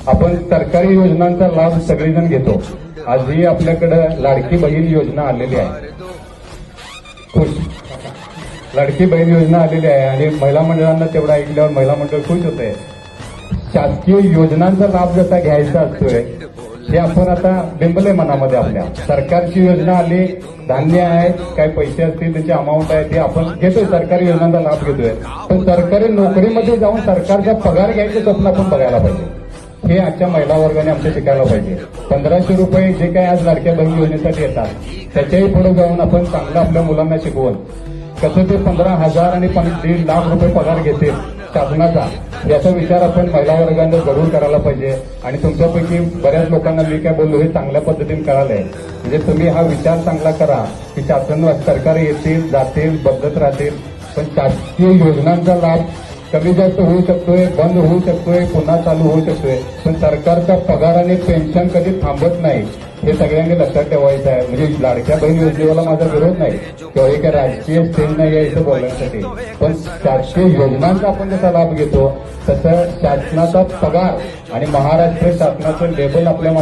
आपण सरकारी योजनांचा लाभ सगळेजण घेतो. आजही आपल्याकडे लाडकी बहीण योजना आलेली आहे. खुश लाडकी बहीण योजना आलेली आहे आणि महिला मंडळांना तेवढं ऐकल्यावर महिला मंडळ खुश होते. शासकीय योजनांचा लाभ जसा घ्यायचा असतोय हे आपण आता बिंबले मनामध्ये आपल्या. सरकारची योजना आली, धान्य आहे, काय पैसे असतील त्याची अमाऊंट आहे ते आपण घेतोय, सरकारी योजनांचा लाभ घेतोय. पण सरकारी नोकरीमध्ये जाऊन सरकारचा पगार घ्यायचं स्वप्न आपण बघायला पाहिजे. हे आजच्या महिला वर्गाने आमच्या शिकायला पाहिजे. 1500 रुपये जे काही आज लाडक्या बहीण योजनेसाठी येतात त्याच्याही पुढे जाऊन आपण चांगलं आपल्या मुलांना शिकवून कसं ते 15,000 आणि 1.5 लाख रुपये पगार घेतील शासनाचा, याचा विचार आपण महिला वर्गाने जरूर करायला पाहिजे. आणि तुमच्यापैकी बऱ्याच लोकांना मी काय बोललो हे चांगल्या पद्धतीने कळालंय. म्हणजे तुम्ही हा विचार चांगला करा की शासन सरकार येतील जातील बदलत राहतील, पण शासकीय योजनांचा लाभ कमी जास्त होऊ शकतोय, बंद होऊ शकतोय, पुन्हा चालू होऊ शकतोय, पण सरकारचा पगार आणि पेन्शन कधी थांबत नाही हे सगळ्यांनी लक्षात ठेवायचं आहे. म्हणजे लाडक्या बहीण योजनेला माझा विरोध नाही किंवा हे काय राजकीय स्टेज नाही आहे इथं बोलण्यासाठी, पण शासकीय योजनांचा आपण जसा लाभ घेतो तसं शासनाचा पगार आणि महाराष्ट्र शासनाचं लेबल आपल्या